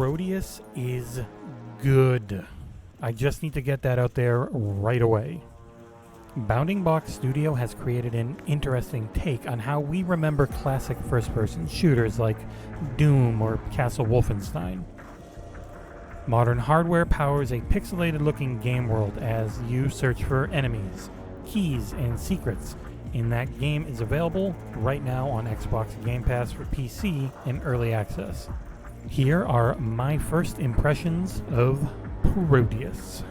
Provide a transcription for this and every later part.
Prodeus is good. I just need to get that out there right away. Bounding Box Studio has created an interesting take on how we remember classic first-person shooters like Doom or Castle Wolfenstein. Modern hardware powers a pixelated-looking game world as you search for enemies, keys, and secrets, and that game is available right now on Xbox Game Pass for PC in early access. Here are my first impressions of Prodeus.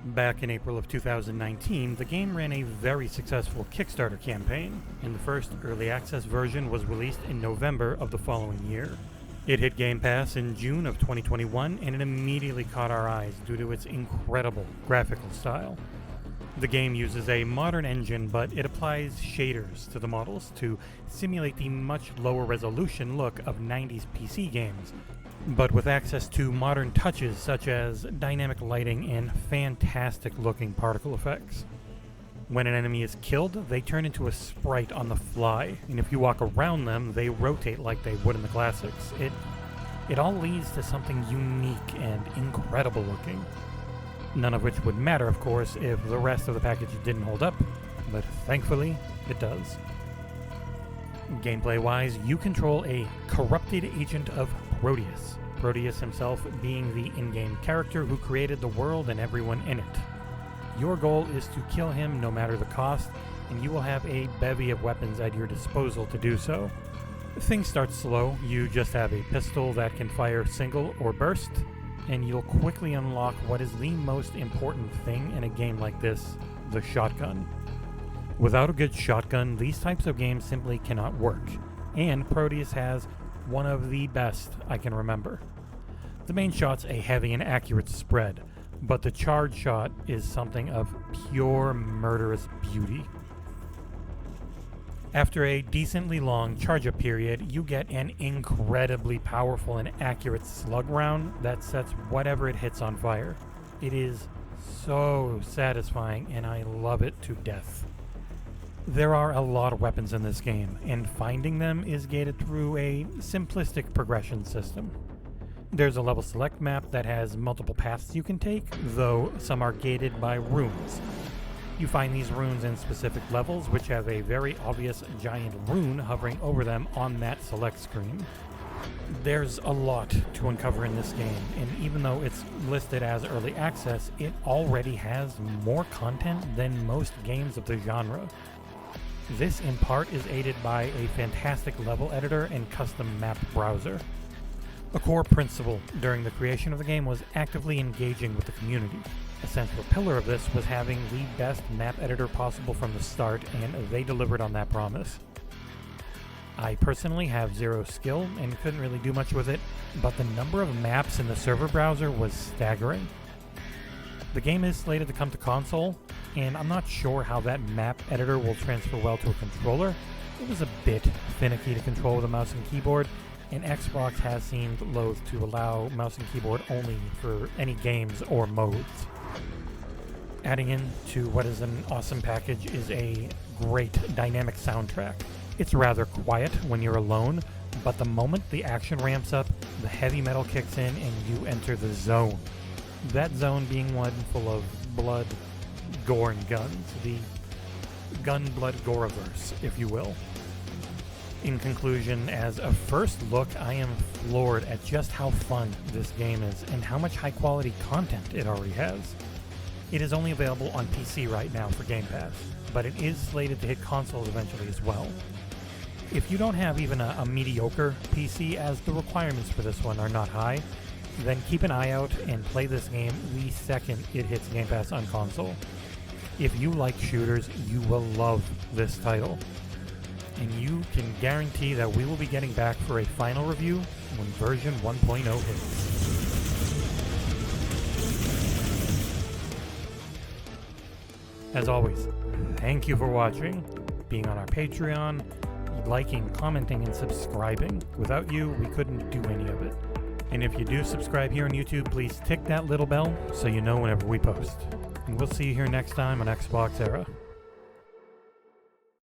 Back in April of 2019, the game ran a very successful Kickstarter campaign, and the first early access version was released in November of the following year. It hit Game Pass in June of 2021, and it immediately caught our eyes due to its incredible graphical style. The game uses a modern engine, but it applies shaders to the models to simulate the much lower resolution look of 90s PC games, but with access to modern touches such as dynamic lighting and fantastic looking particle effects. When an enemy is killed, they turn into a sprite on the fly, and if you walk around them, they rotate like they would in the classics. It all leads to something unique and incredible looking. None of which would matter, of course, if the rest of the package didn't hold up, but thankfully, it does. Gameplay-wise, you control a corrupted agent of Prodeus. Prodeus himself being the in-game character who created the world and everyone in it. Your goal is to kill him no matter the cost, and you will have a bevy of weapons at your disposal to do so. Things start slow. You just have a pistol that can fire single or burst, and you'll quickly unlock what is the most important thing in a game like this, the shotgun. Without a good shotgun, these types of games simply cannot work, and Prodeus has one of the best I can remember. The main shot's a heavy and accurate spread, but the charge shot is something of pure murderous beauty. After a decently long charge-up period, you get an incredibly powerful and accurate slug round that sets whatever it hits on fire. It is so satisfying, and I love it to death. There are a lot of weapons in this game, and finding them is gated through a simplistic progression system. There's a level select map that has multiple paths you can take, though some are gated by runes. You find these runes in specific levels, which have a very obvious giant rune hovering over them on that select screen. There's a lot to uncover in this game, and even though it's listed as early access, it already has more content than most games of the genre. This in part is aided by a fantastic level editor and custom map browser. A core principle during the creation of the game was actively engaging with the community. A central pillar of this was having the best map editor possible from the start, and they delivered on that promise. I personally have zero skill and couldn't really do much with it, but the number of maps in the server browser was staggering. The game is slated to come to console, and I'm not sure how that map editor will transfer well to a controller. It was a bit finicky to control with a mouse and keyboard, and Xbox has seemed loath to allow mouse and keyboard only for any games or modes. Adding in to what is an awesome package is a great dynamic soundtrack. It's rather quiet when you're alone, but the moment the action ramps up, the heavy metal kicks in and you enter the zone. That zone being one full of blood, gore, and guns. The gun, blood, goreverse, if you will. In conclusion, as a first look, I am floored at just how fun this game is and how much high-quality content it already has. It is only available on PC right now for Game Pass, but it is slated to hit consoles eventually as well. If you don't have even a mediocre PC, as the requirements for this one are not high, then keep an eye out and play this game the second it hits Game Pass on console. If you like shooters, you will love this title. And you can guarantee that we will be getting back for a final review when version 1.0 hits. As always, thank you for watching, being on our Patreon, liking, commenting, and subscribing. Without you, we couldn't do any of it. And if you do subscribe here on YouTube, please tick that little bell so you know whenever we post. And we'll see you here next time on Xbox Era.